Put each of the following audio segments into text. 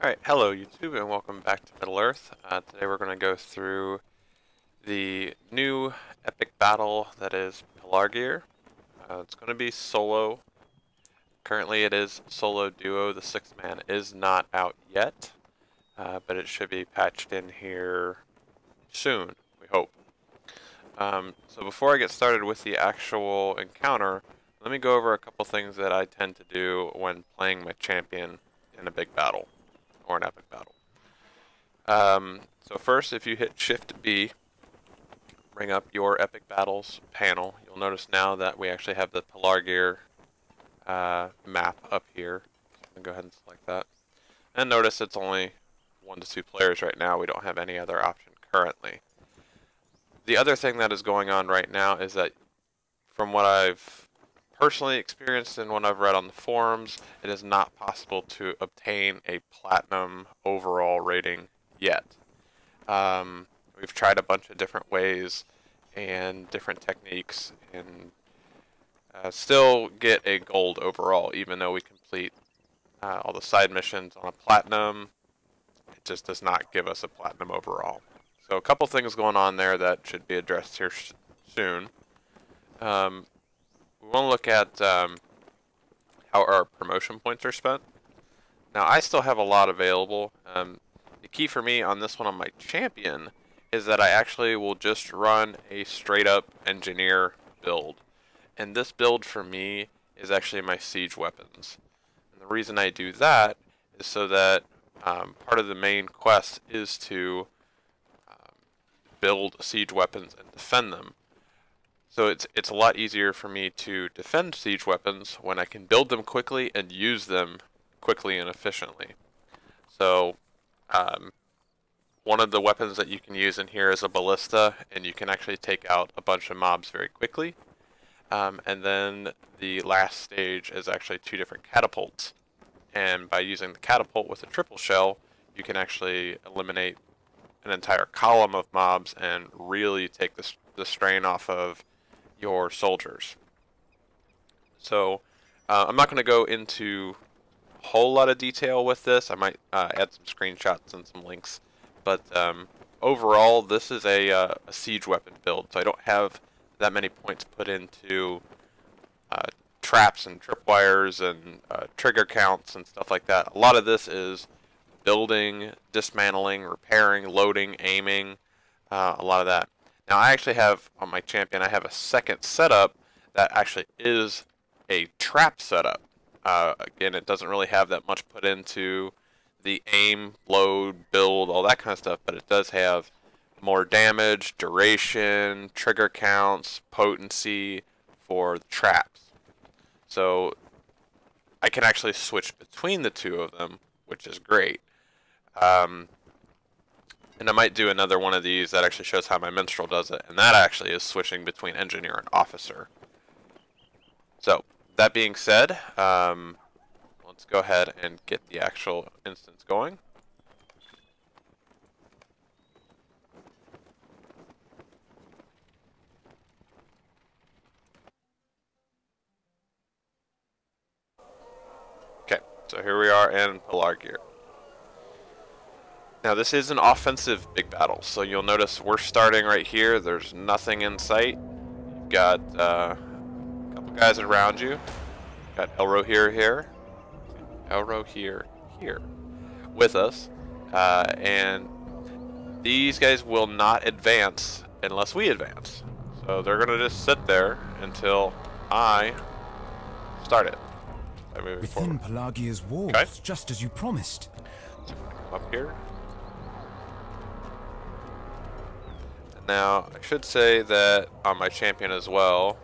Alright, hello YouTube and welcome back to Middle-earth. Today we're going to go through the new epic battle that is Pelargir. It's going to be solo. Currently it is solo duo. The 6th man is not out yet, but it should be patched in here soon, we hope. So before I get started with the actual encounter, let me go over a couple things that I tend to do when playing my champion in a big battle. Or an epic battle. So first, if you hit Shift B, bring up your epic battles panel, you'll notice now that we actually have the Pelargir map up here. So go ahead and select that. And notice it's only 1 to 2 players right now. We don't have any other option currently. The other thing that is going on right now is that from what I've personally experienced and what I've read on the forums, it is not possible to obtain a platinum overall rating yet. We've tried a bunch of different ways and different techniques and still get a gold overall, even though we complete all the side missions on a platinum. It just does not give us a platinum overall. So a couple things going on there that should be addressed here soon. We want to look at how our promotion points are spent. Now, I still have a lot available. The key for me on this one on my champion is that I actually will just run a straight up engineer build. And this build for me is actually my siege weapons. And the reason I do that is so that part of the main quest is to build siege weapons and defend them. So it's a lot easier for me to defend siege weapons when I can build them quickly and use them quickly and efficiently. So one of the weapons that you can use in here is a ballista, and you can actually take out a bunch of mobs very quickly. And then the last stage is actually 2 different catapults. And by using the catapult with a triple shell, you can actually eliminate an entire column of mobs and really take the strain off of your soldiers. So I'm not going to go into a whole lot of detail with this. I might add some screenshots and some links, but overall this is a siege weapon build, so I don't have that many points put into traps and tripwires and trigger counts and stuff like that. A lot of this is building, dismantling, repairing, loading, aiming, a lot of that. Now I actually have, on my champion, I have a second setup that actually is a trap setup. Again, it doesn't really have that much put into the aim, load, build, all that kind of stuff, but it does have more damage, duration, trigger counts, potency for the traps. So I can actually switch between the 2 of them, which is great. And I might do another one of these that actually shows how my minstrel does it, and that actually is switching between engineer and officer. So, that being said, let's go ahead and get the actual instance going. Okay, so here we are in Pelargir. Now this is an offensive big battle, so you'll notice we're starting right here. There's nothing in sight. You've got a couple guys around you. You've got Elro here, Elro here with us, and these guys will not advance unless we advance. So they're gonna just sit there until I start it. Within Pelargir's walls, okay. Just as you promised. So we're gonna come up here. Now, I should say that on my champion as well,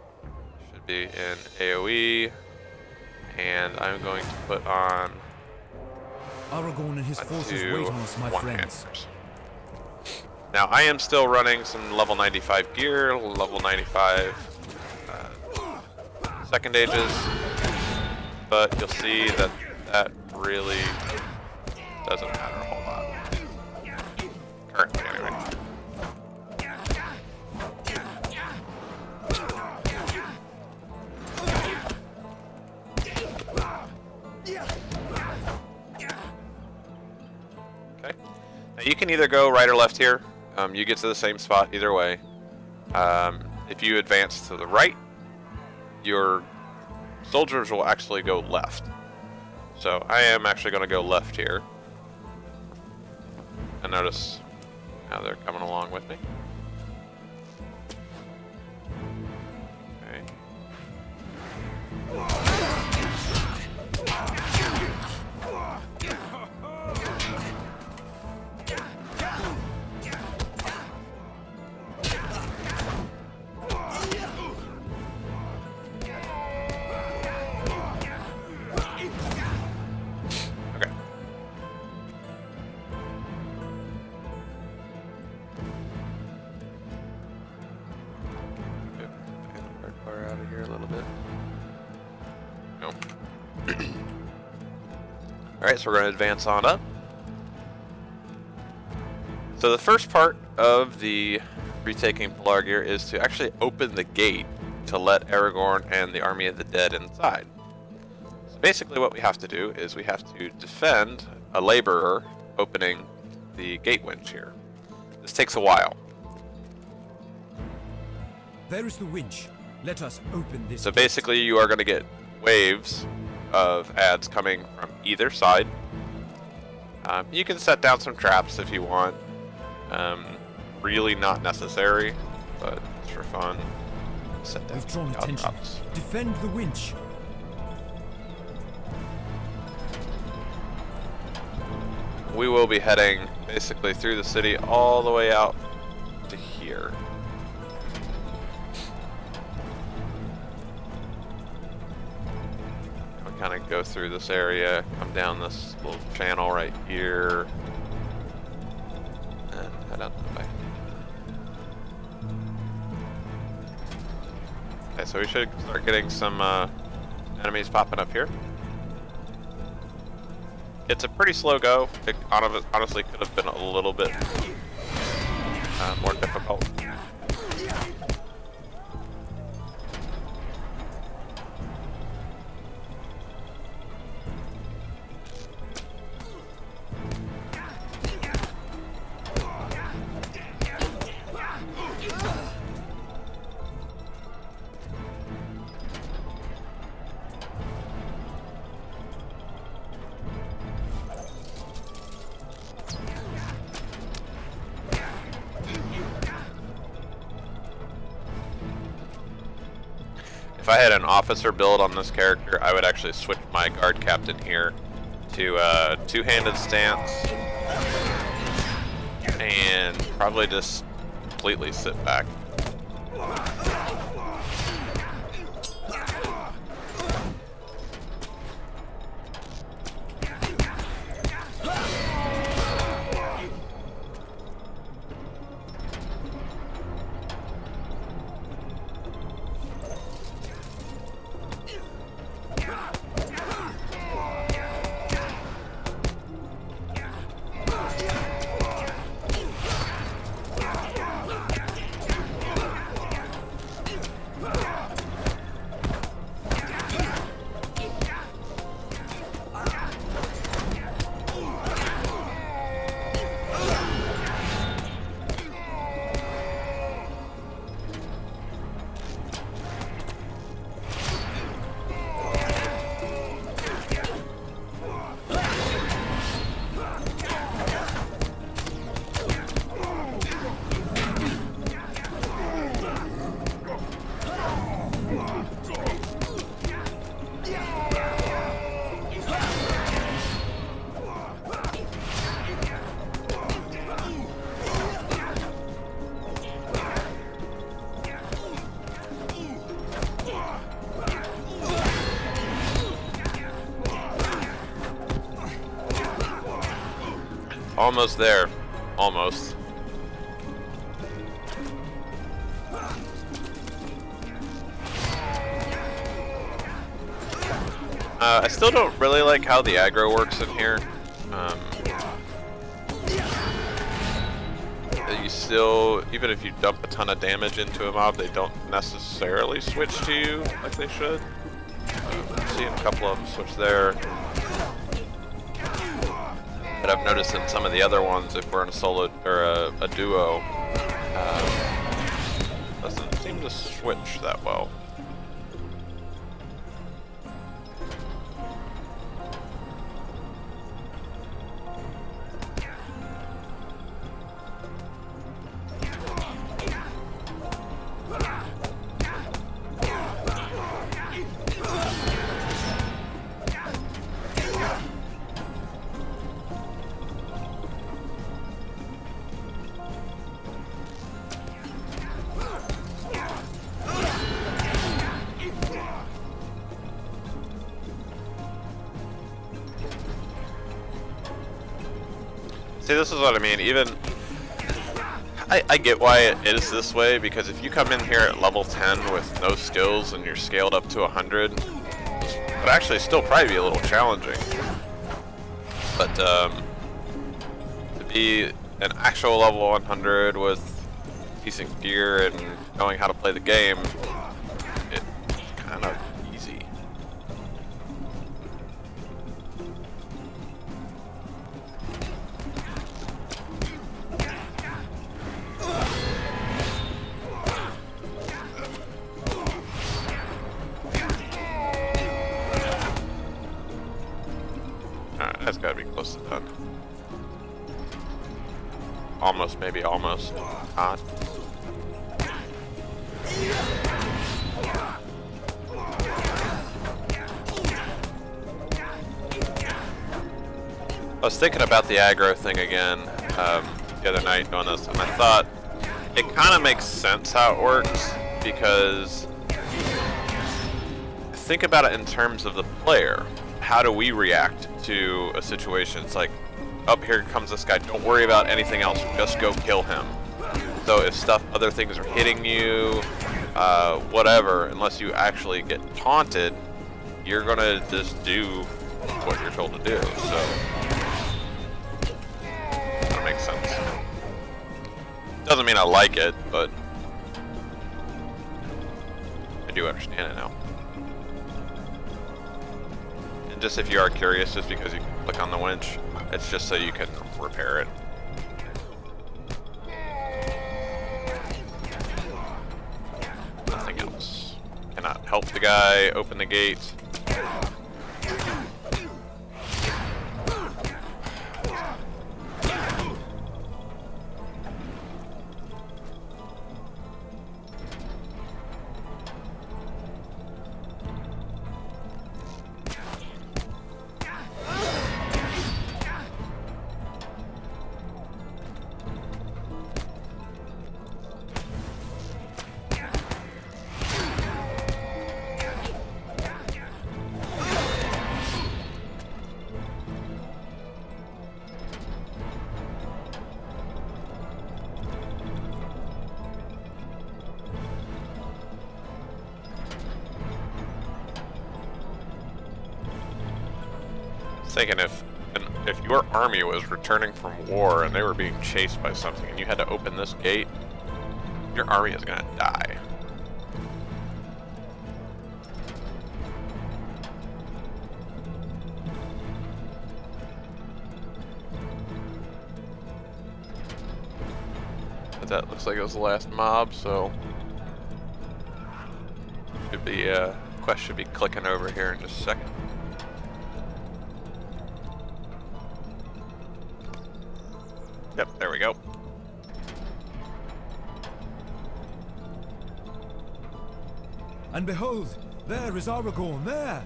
should be in AoE, and I'm going to put on Aragorn and his forces wait on us, my friends. Now, I am still running some level 95 gear, level 95 second ages, but you'll see that that really doesn't matter a whole lot. Currently, anyway. You can either go right or left here. You get to the same spot either way. If you advance to the right, your soldiers will actually go left. So I am actually going to go left here. And notice how they're coming along with me. Okay. Out of here a little bit. No. Alright, so we're going to advance on up. So the first part of the Retaking Pelargir is to actually open the gate to let Aragorn and the army of the dead inside. So basically what we have to do is we have to defend a laborer opening the gate winch here. This takes a while. There is the winch. Let us open this. So basically you are going to get waves of ads coming from either side. You can set down some traps if you want. Really not necessary, but it's for fun. Set down Withdrawn attention. traps. Defend the winch. We will be heading basically through the city all the way out to here. Kind of go through this area, come down this little channel right here, and head out that way. Okay, so we should start getting some enemies popping up here. It's a pretty slow go. It honestly could have been a little bit more difficult. If I had an officer build on this character, I would actually switch my guard captain here to a two-handed stance and probably just completely sit back. Almost there. Almost. I still don't really like how the aggro works in here. You still, even if you dump a ton of damage into a mob, they don't necessarily switch to you like they should. I'm seeing a couple of them switch there. But I've noticed in some of the other ones, if we're in a solo or a duo, doesn't seem to switch that well. See, this is what I mean. Even I get why it is this way, because if you come in here at level 10 with no skills and you're scaled up to 100, it would actually still probably be a little challenging. But to be an actual level 100 with decent gear and knowing how to play the game, it's kind of easy. That's gotta be close to done. Almost, maybe almost. Not. I was thinking about the aggro thing again the other night doing this, and I thought it kind of makes sense how it works, because think about it in terms of the player. How do we react to a situation? It's like, up here comes this guy, don't worry about anything else, just go kill him. So if other things are hitting you, whatever, unless you actually get taunted, you're gonna just do what you're told to do, so that makes sense. Doesn't mean I like it, but I do understand it now. And just if you are curious, just because you can click on the winch, it's just so you can repair it. Nothing else. Cannot help the guy open the gate. Thinking if your army was returning from war and they were being chased by something and you had to open this gate, your army is gonna die. But that looks like it was the last mob, so should be quest should be clicking over here in just a second. Yep, there we go. And behold, there is Aragorn, there!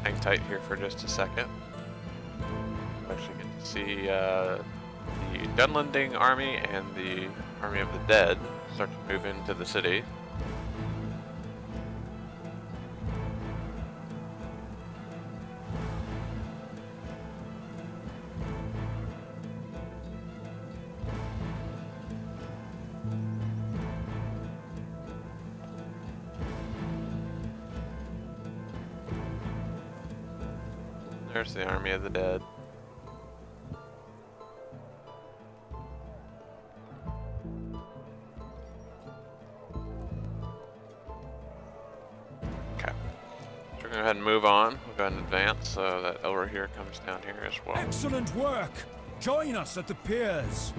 Hang tight here for just a second. Actually get to see the Dunlending army and the army of the dead start to move into the city. There's the army of the dead. Okay. So we're going to go ahead and move on. We'll go ahead and advance so that Elrohir comes down here as well. Excellent work! Join us at the piers.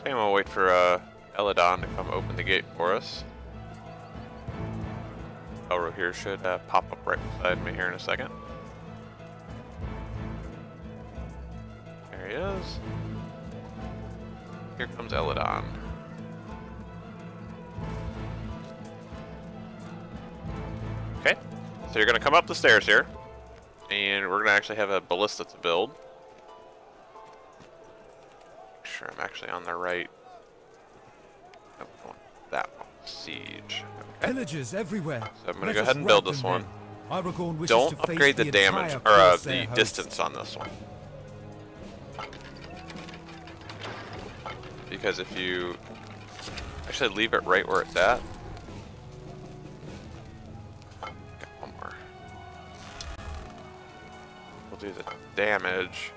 Okay, we'll wait for Eladon to come open the gate for us. Elrohir should pop up right beside me here in a second. There he is. Here comes Eladon. Okay, so you're going to come up the stairs here, and we're going to actually have a ballista to build. Make sure I'm actually on the right. Nope, I want that one. Siege. Okay. Villagers everywhere. So I'm going to go ahead and build this one. Aragorn wishes Don't to face upgrade the damage, entire or Corsair the host. distance on this one. Because if you actually leave it right where it's at. Okay, one more. We'll do the damage.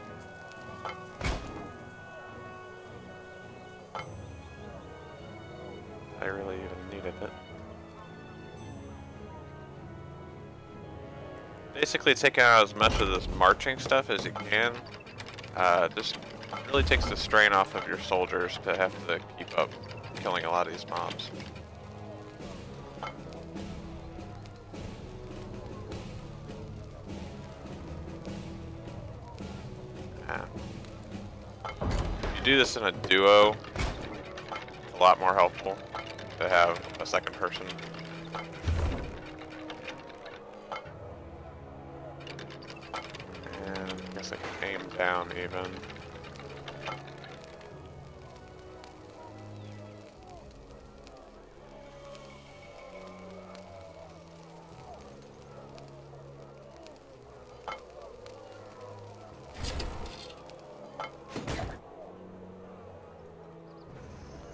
I really even needed it. Basically taking out as much of this marching stuff as you can. Just really takes the strain off of your soldiers to have to keep up killing a lot of these mobs. If you do this in a duo, it's a lot more helpful to have a second person. And I guess I can aim down even.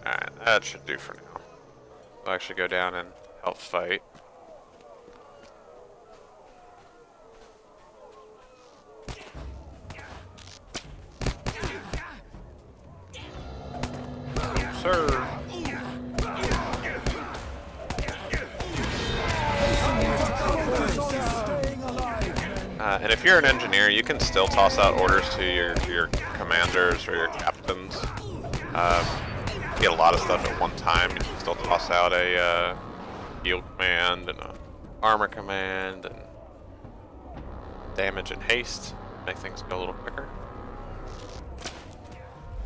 Alright, that should do for now. We'll actually go down and help fight. Sir. And if you're an engineer, you can still toss out orders to your commanders or your captains. You get a lot of stuff at one time. You can still toss out a heal command and a armor command and damage and haste. Make things go a little quicker.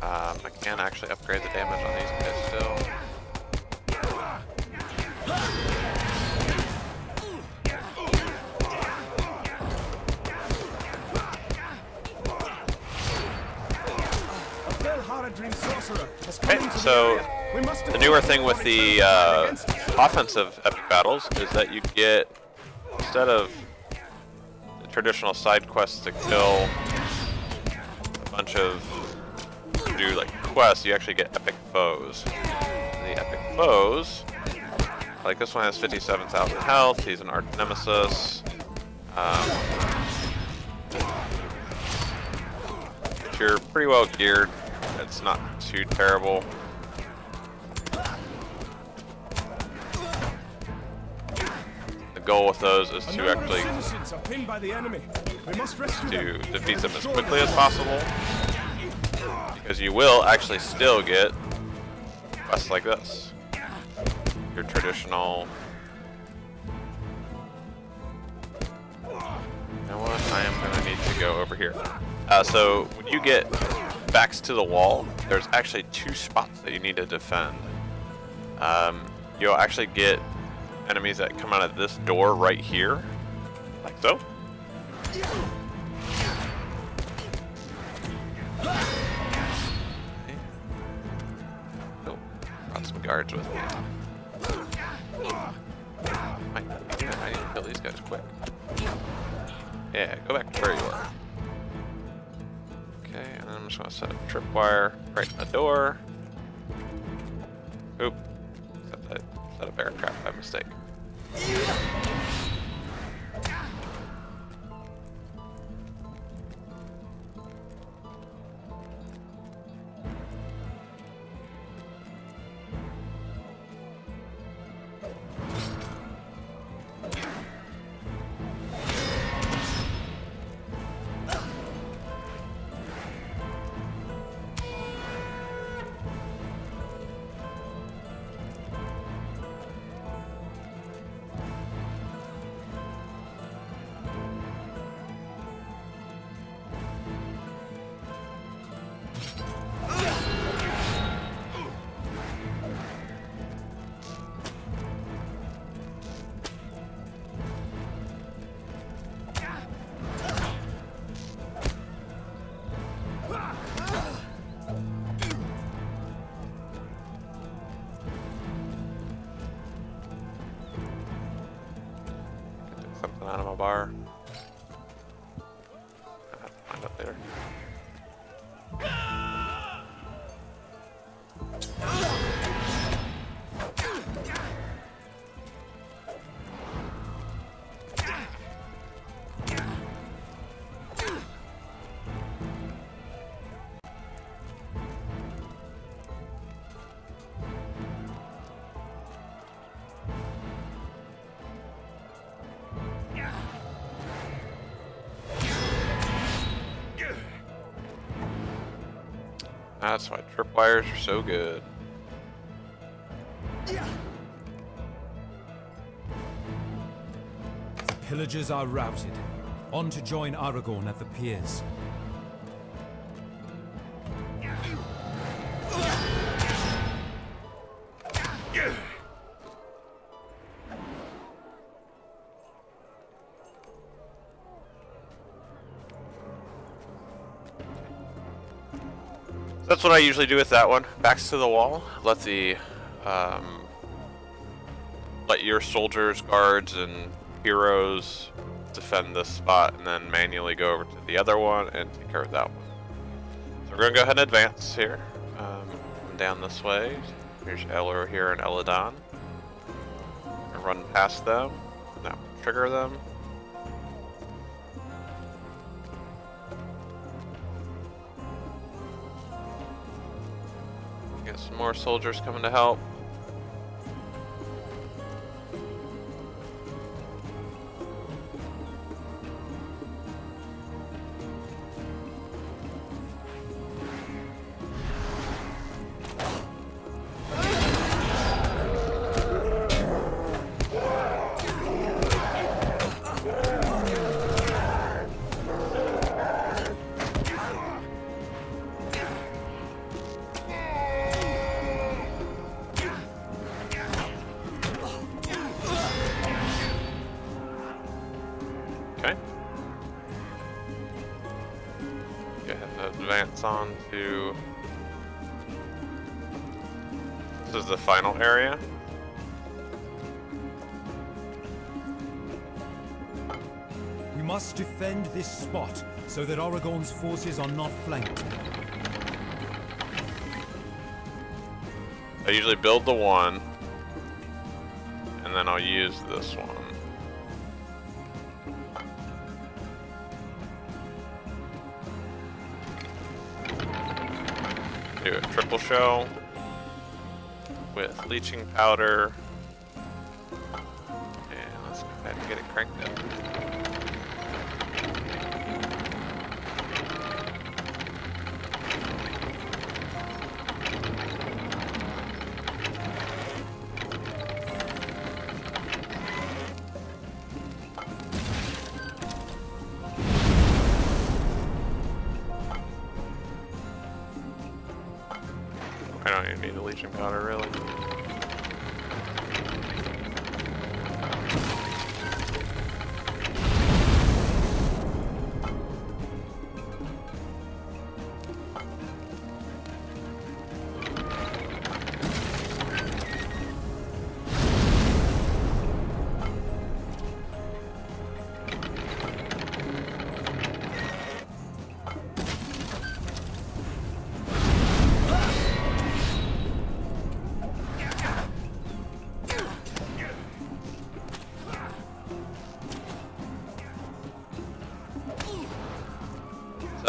I can actually upgrade the damage on these guys still. Okay, so the newer thing with the offensive epic battles is that you get, instead of the traditional side quests to kill a bunch of, do like quests, you actually get epic foes. And the epic foes, like this one has 57,000 health, he's an arch nemesis. If you're pretty well geared, it's not too terrible. The goal with those is to actually to defeat them as quickly as possible, because you will actually still get quests like this. Your traditional. You know what? I am going to need to go over here. So when you get backs to the wall, there's actually two spots that you need to defend. You'll actually get enemies that come out of this door right here, like so. Okay. Oh, brought some guards with me. I need to kill these guys quick. Yeah, go back to where you are. Okay, and I'm just gonna set a tripwire right in the door. Oop. Set a bear trap by mistake. Something out of my bar. I'll have to find out later. That's why tripwires are so good. The pillagers are routed. On to join Aragorn at the piers. That's what I usually do with that one. Backs to the wall. Let your soldiers, guards, and heroes defend this spot, and then manually go over to the other one and take care of that one. So we're gonna go ahead and advance here. Down this way. Here's Elor here and Eladon. Run past them. Now trigger them. Get some more soldiers coming to help. Advance on to... This is the final area. We must defend this spot so that Aragorn's forces are not flanked. I usually build the one, and then I'll use this one. Do a triple shell with leeching powder, and let's go ahead and get it cranked up. I don't even need a leeching powder, really.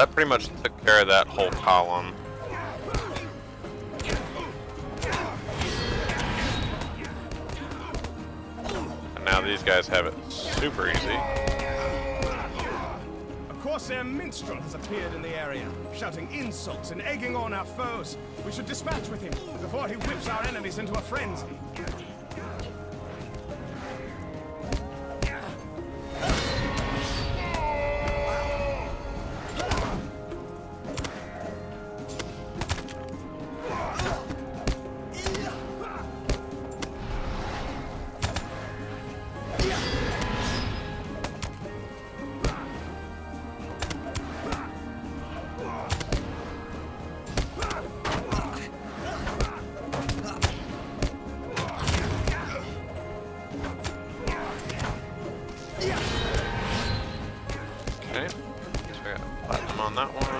that pretty much took care of that whole column. And now these guys have it super easy. A Corsair minstrel has appeared in the area, shouting insults and egging on our foes. We should dispatch with him before he whips our enemies into a frenzy. On that one.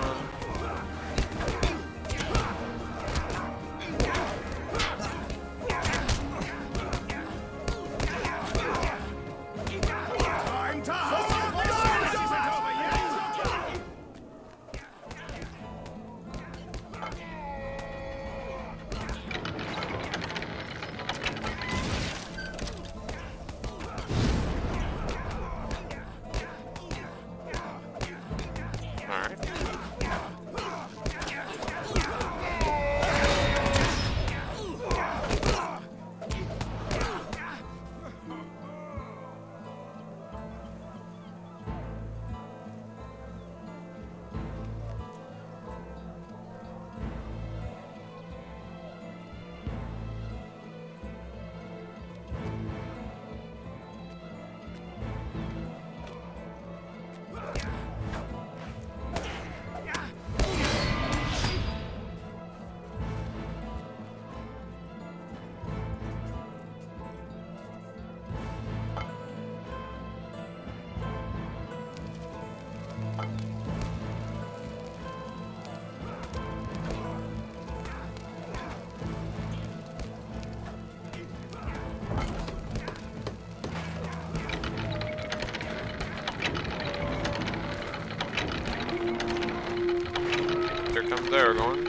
Aragorn.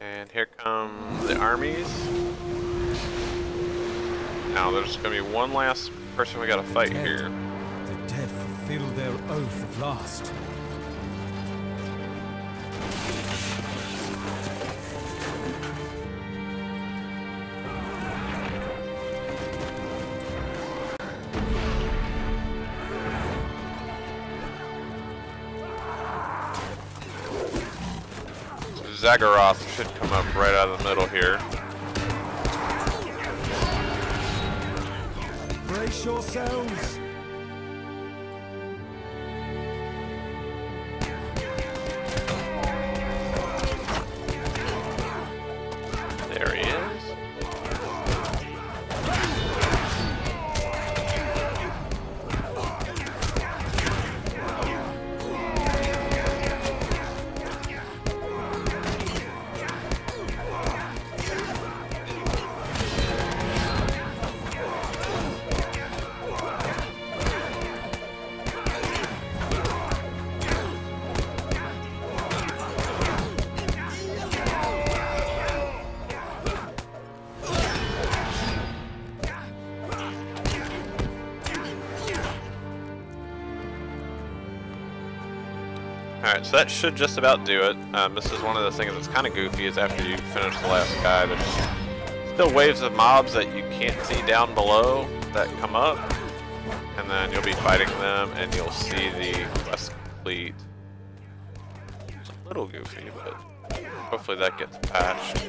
And here come the armies. Now there's gonna be one last person we gotta fight here. The dead fulfill their oath at last. Zagoroth should come up right out of the middle here. Brace yourselves. There he is. Alright, so that should just about do it. This is one of the things that's kind of goofy, is after you finish the last guy, there's still waves of mobs that you can't see down below that come up. And then you'll be fighting them, and you'll see the quest complete. It's a little goofy, but hopefully that gets patched.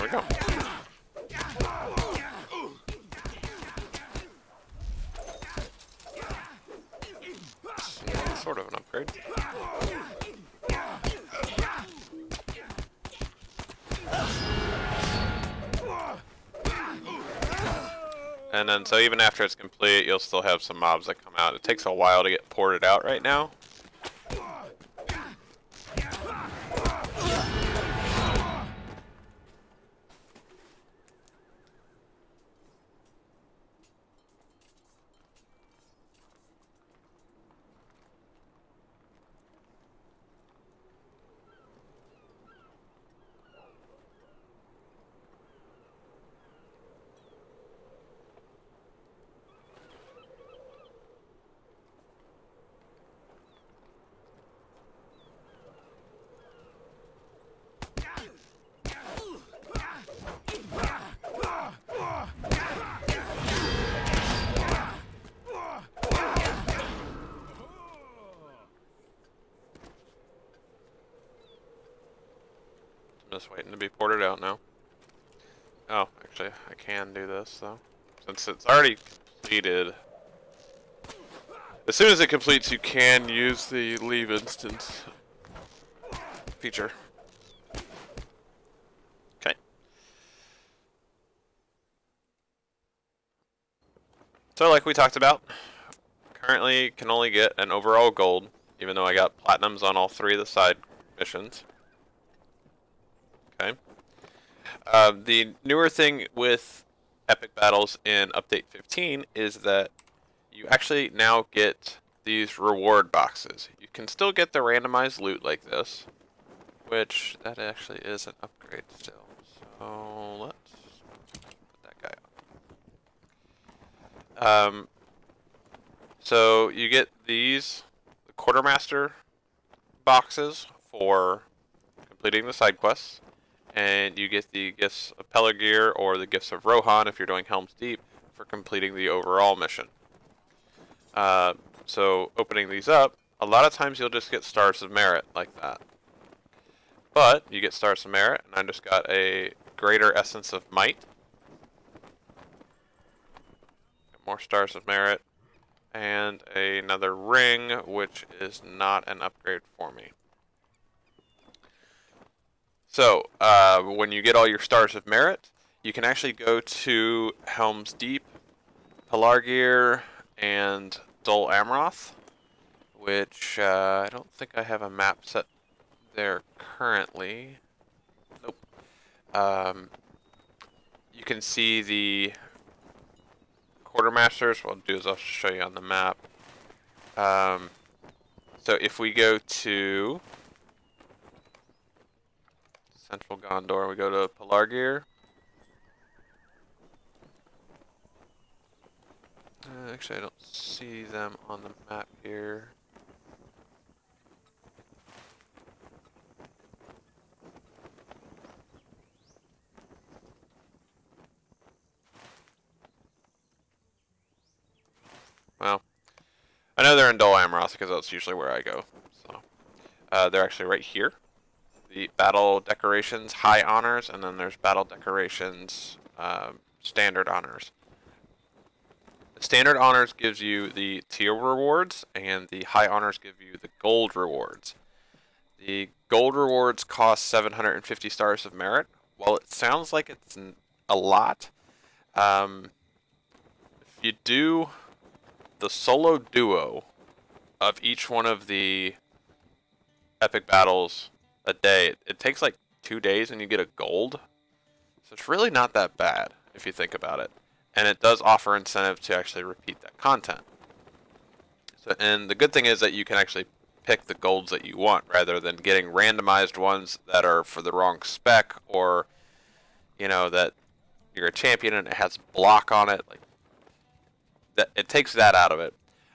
we go. Yeah, sort of an upgrade. And then, so even after it's complete, you'll still have some mobs that come out. It takes a while to get ported out right now. Just waiting to be ported out now. Oh, actually, I can do this, though. Since it's already completed. As soon as it completes, you can use the leave instance feature. Okay. So, like we talked about, currently can only get an overall gold, even though I got platinums on all 3 of the side missions. Okay. The newer thing with epic battles in update 15 is that you actually now get these reward boxes. You can still get the randomized loot like this, which that actually is an upgrade still. So let's put that guy on. So you get these the quartermaster boxes for completing the side quests. And you get the Gifts of Pelargir or the Gifts of Rohan if you're doing Helm's Deep for completing the overall mission. So opening these up, a lot of times you'll just get Stars of Merit like that. But you get Stars of Merit, and I just got a Greater Essence of Might. More Stars of Merit. And another ring, which is not an upgrade for me. So, when you get all your Stars of Merit, you can actually go to Helm's Deep, Pelargir, and Dol Amroth, which I don't think I have a map set there currently. Nope. You can see the quartermasters. What I'll do is I'll show you on the map. So if we go to Central Gondor, we go to Pelargir. Actually, I don't see them on the map here. Well, I know they're in Dol Amroth because that's usually where I go. So, they're actually right here. The battle decorations, high honors, and then there's battle decorations, standard honors. The standard honors gives you the tier rewards, and the high honors give you the gold rewards. The gold rewards cost 750 stars of merit. While it sounds like it's a lot, if you do the solo duo of each one of the epic battles a day, it takes like 2 days and you get a gold. So it's really not that bad if you think about it. And it does offer incentive to actually repeat that content. So, and the good thing is that you can actually pick the golds that you want rather than getting randomized ones that are for the wrong spec, or you know that you're a champion and it has block on it. Like that, it takes that out of it.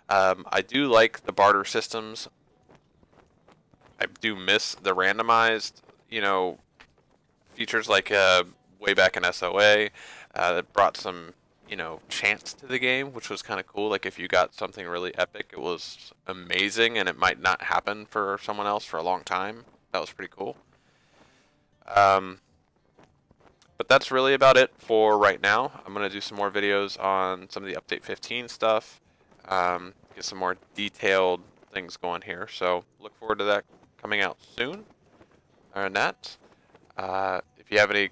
I do like the barter systems. I do miss the randomized, you know, features like way back in SOA that brought some, you know, chance to the game, which was kind of cool. Like if you got something really epic, it was amazing, and it might not happen for someone else for a long time. That was pretty cool. But But that's really about it for right now. I'm going to do some more videos on some of the Update 15 stuff, get some more detailed things going here. So look forward to that coming out soon. Other than that, if you have any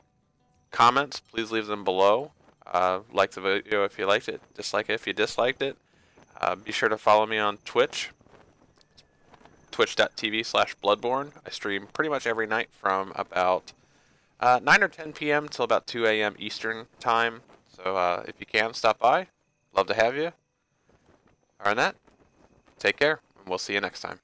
comments, please leave them below. Like the video if you liked it, dislike it if you disliked it. Be sure to follow me on Twitch, twitch.tv/Bloodborne. I stream pretty much every night from about 9 or 10 p.m. till about 2 a.m. Eastern time. So if you can, stop by. Love to have you. Other than that, take care, and we'll see you next time.